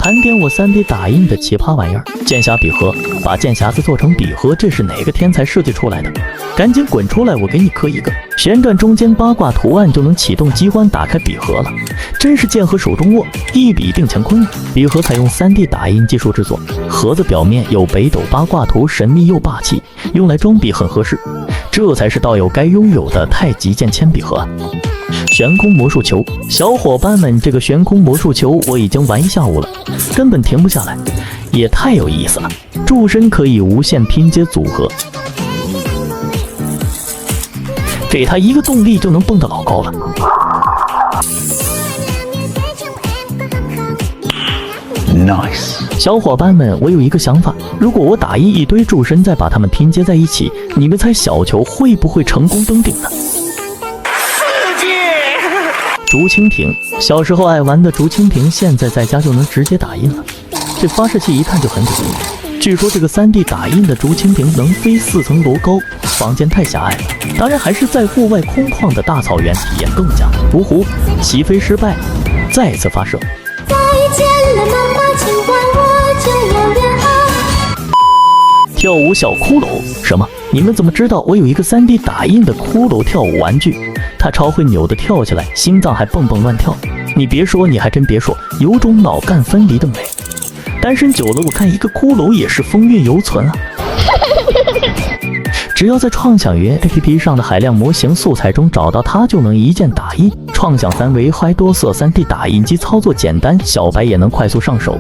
盘点我 3D 打印的奇葩玩意儿，剑匣笔盒，把剑匣子做成笔盒，这是哪个天才设计出来的？赶紧滚出来，我给你磕一个！旋转中间八卦图案就能启动机关打开笔盒了，真是剑和手中握，一笔定乾坤。笔盒采用 3D 打印技术制作，盒子表面有北斗八卦图，神秘又霸气，用来装笔很合适。这才是道友该拥有的太极剑铅笔盒啊！悬空魔术球，小伙伴们，这个悬空魔术球我已经玩一下午了，根本停不下来，也太有意思了。柱身可以无限拼接组合，给它一个动力就能蹦得老高了。Nice， 小伙伴们，我有一个想法，如果我打印一堆柱身，再把它们拼接在一起，你们猜小球会不会成功登顶呢？竹蜻蜓，小时候爱玩的竹蜻蜓，现在在家就能直接打印了。这发射器一看就很顶。据说这个 3D 打印的竹蜻蜓能飞4层楼高，房间太狭隘了。当然还是在户外空旷的大草原体验更佳。芜湖起飞失败，再次发射。再见了妈妈，请管我就要远航。跳舞小骷髅，什么？你们怎么知道我有一个 3D 打印的骷髅跳舞玩具？他超会扭的跳起来，心脏还蹦蹦乱跳。你别说，你还真别说，有种脑干分离的美。单身久了，我看一个骷髅也是风韵犹存啊。只要在创想云 APP 上的海量模型素材中找到它，就能一键打印。创想3维嗨多色 3D 打印机操作简单，小白也能快速上手，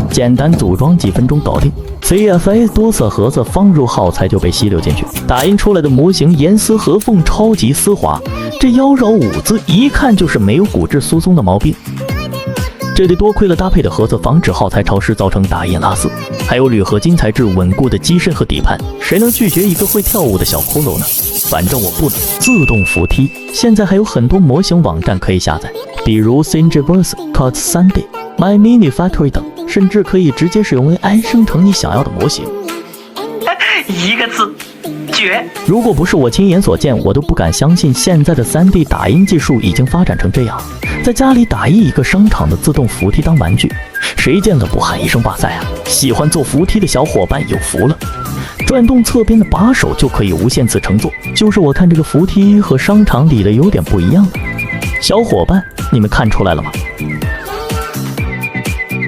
简单组装几分钟搞定。CFA 多色盒子放入耗材就被吸溜进去，打印出来的模型严丝合缝，超级丝滑。这妖娆舞姿一看就是没有骨质疏松的毛病。这得多亏了搭配的盒子，防止耗材潮湿造成打印拉丝，还有铝合金材质稳固的机身和底盘，谁能拒绝一个会跳舞的小骷髅呢？反正我不能。自动扶梯，现在还有很多模型网站可以下载，比如 Thingiverse、Code3D、My Mini Factory 等，甚至可以直接使用 AI 生成你想要的模型。一个字。如果不是我亲眼所见，我都不敢相信现在的 3D 打印技术已经发展成这样。在家里打印一个商场的自动扶梯当玩具，谁见了不喊一声哇塞啊！喜欢坐扶梯的小伙伴有福了，转动侧边的把手就可以无限次乘坐。就是我看这个扶梯和商场里的有点不一样了，小伙伴你们看出来了吗？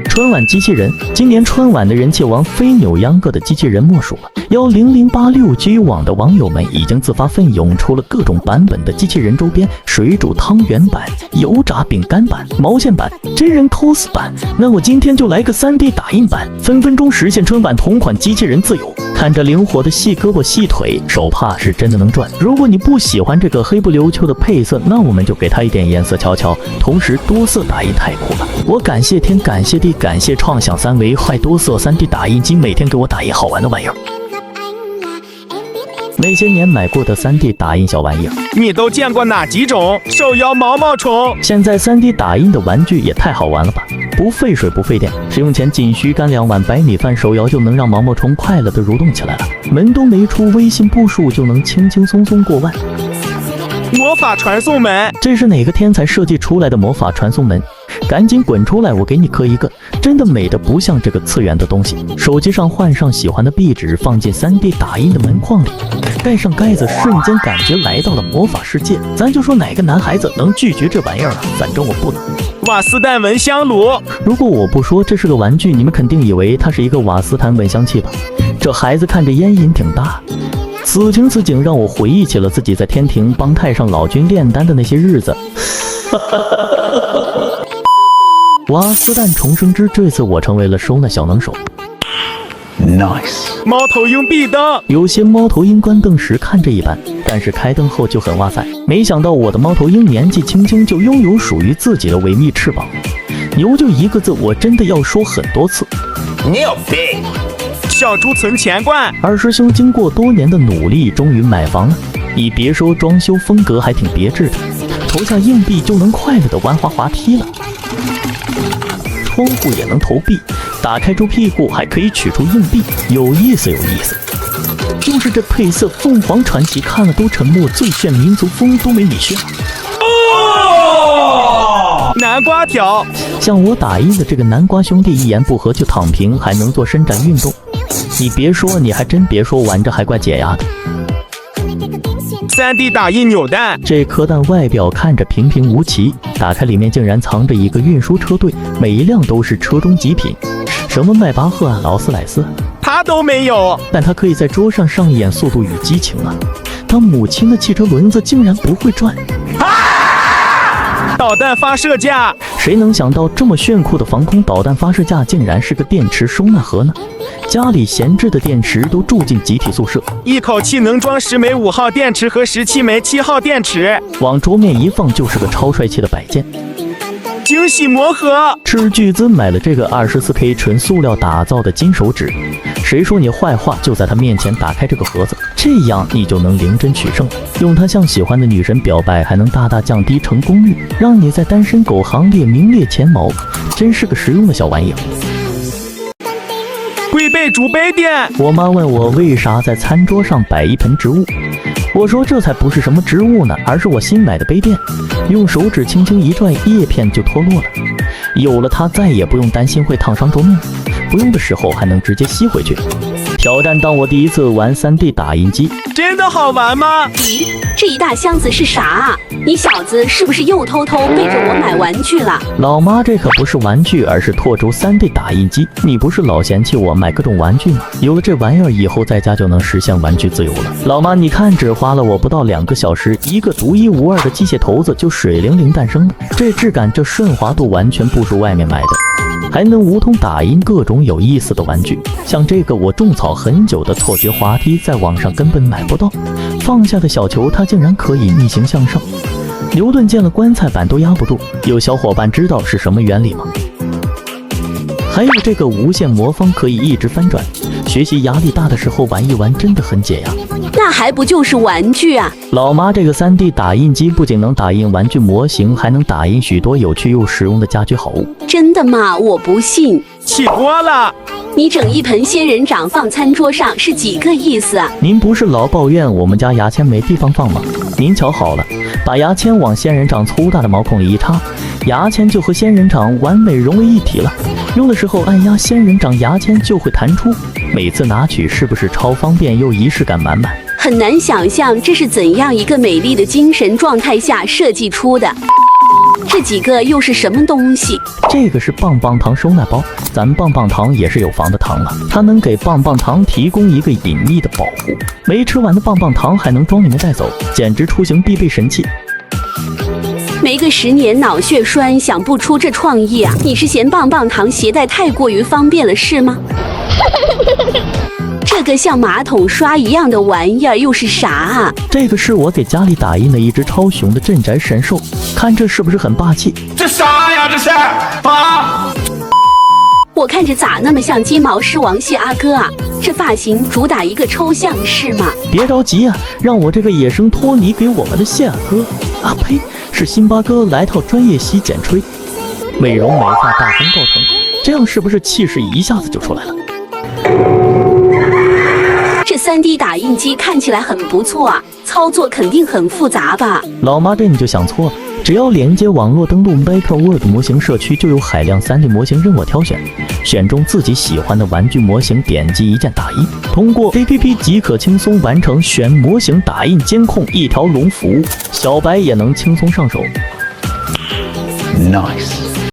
春晚机器人，今年春晚的人气王飞扭秧歌的机器人莫属了。10086G 网的网友们已经自发奋涌出了各种版本的机器人周边，水煮汤圆版、油炸饼干版、毛线版、真人 cos 版。那我今天就来个 3D 打印版，分分钟实现春晚同款机器人自由。看着灵活的细胳膊细腿，手帕是真的能转。如果你不喜欢这个黑不溜秋的配色，那我们就给它一点颜色瞧瞧。同时多色打印太酷了，我感谢天感谢地感谢创想3维嗨多色 3D 打印机，每天给我打印好玩的玩意儿。那些年买过的 3D 打印小玩意儿，你都见过哪几种？手摇毛毛虫。现在 3D 打印的玩具也太好玩了吧！不费水不费电，使用前仅需干2碗白米饭手摇就能让毛毛虫快乐地蠕动起来了。门都没出，微信步数就能轻轻松松过万。魔法传送门，这是哪个天才设计出来的魔法传送门？赶紧滚出来，我给你磕一个！真的美得不像这个次元的东西。手机上换上喜欢的壁纸，放进 3D 打印的门框里，盖上盖子，瞬间感觉来到了魔法世界。咱就说哪个男孩子能拒绝这玩意儿啊？反正我不能。瓦斯弹蚊香炉，如果我不说这是个玩具，你们肯定以为它是一个瓦斯坦蚊香器吧？这孩子看着烟瘾挺大。此情此景让我回忆起了自己在天庭帮太上老君炼丹的那些日子。瓦斯弹重生之这次我成为了收纳小能手。Nice， 猫头鹰壁灯，有些猫头鹰关灯时看着一般，但是开灯后就很哇塞。没想到我的猫头鹰年纪轻轻就拥有属于自己的维密翅膀，牛就一个字，我真的要说很多次，牛逼！小猪存钱罐，二师兄经过多年的努力，终于买房了。你别说装修风格还挺别致的，投下硬币就能快乐的玩滑梯了。窗户也能投币，打开猪屁股还可以取出硬币，有意思有意思。就是这配色，凤凰传奇看了都沉默，最炫民族风都没你炫。南瓜条，像我打印的这个南瓜兄弟，一言不合就躺平，还能做伸展运动。你别说，你还真别说，玩着还怪解压的。3D 打印扭蛋，这颗蛋外表看着平平无奇，打开里面竟然藏着一个运输车队，每一辆都是车中极品，什么迈巴赫啊、劳斯莱斯，他都没有。但他可以在桌上上演速度与激情啊！他母亲的汽车轮子竟然不会转。导弹发射架，谁能想到这么炫酷的防空导弹发射架竟然是个电池收纳盒呢？家里闲置的电池都住进集体宿舍，一口气能装10枚5号电池和17枚7号电池，往桌面一放就是个超帅气的摆件。惊喜魔盒，斥巨资买了这个24K 纯塑料打造的金手指，谁说你坏话就在他面前打开这个盒子，这样你就能零针取胜了。用它向喜欢的女神表白，还能大大降低成功率，让你在单身狗行列名列前茅，真是个实用的小玩意儿。龟背竹杯垫，我妈问我为啥在餐桌上摆一盆植物，我说这才不是什么植物呢，而是我新买的杯垫，用手指轻轻一拽，叶片就脱落了。有了它，再也不用担心会烫伤桌面，不用的时候还能直接吸回去。挑战当我第一次玩3D 打印机，真的好玩吗？咦，这一大箱子是啥啊？你小子是不是又偷偷背着我买玩具了？老妈，这可不是玩具，而是拓轴 3D 打印机。你不是老嫌弃我买各种玩具吗？有了这玩意儿以后，在家就能实现玩具自由了。老妈，你看，只花了我不到2个小时，一个独一无二的机械头子就水灵灵诞生了。这质感，这顺滑度完全不输外面买的。还能无痛打印各种有意思的玩具，像这个我种草很久的错觉滑梯，在网上根本买不到。放下的小球，它竟然可以逆行向上。牛顿见了棺材板都压不住，有小伙伴知道是什么原理吗？还有这个无线魔方可以一直翻转，学习压力大的时候玩一玩真的很解压。那还不就是玩具啊？老妈，这个3D 打印机不仅能打印玩具模型，还能打印许多有趣又实用的家居好物。真的吗？我不信。起锅了！你整一盆仙人掌放餐桌上是几个意思啊？您不是老抱怨我们家牙签没地方放吗？您瞧好了，把牙签往仙人掌粗大的毛孔里一插，牙签就和仙人掌完美融为一体了。用的时候按压仙人掌，牙签就会弹出，每次拿取是不是超方便又仪式感满满？很难想象这是怎样一个美丽的精神状态下设计出的。这几个又是什么东西？这个是棒棒糖收纳包，咱棒棒糖也是有防的糖了，它能给棒棒糖提供一个隐秘的保护，没吃完的棒棒糖还能装里面带走，简直出行必备神器。没个10年脑血栓想不出这创意啊！你是嫌棒棒糖携带太过于方便了是吗？这个像马桶刷一样的玩意儿又是啥啊？这个是我给家里打印的一只超雄的镇宅神兽，看这是不是很霸气？这啥呀？这是啊！我看着咋那么像金毛狮王谢阿哥啊？这发型主打一个抽象是吗？别着急啊，让我这个野生托尼给我们的谢阿哥啊呸，是辛巴哥来套专业洗剪吹，美容美发大功告成，这样是不是气势一下子就出来了？这3D 打印机看起来很不错啊，操作肯定很复杂吧？老妈，这你就想错了，只要连接网络登录 MakerWorld 模型社区，就有海量3D 模型任我挑选，选中自己喜欢的玩具模型，点击一键打印，通过 APP 即可轻松完成选模型、打印、监控一条龙服务，小白也能轻松上手。Nice。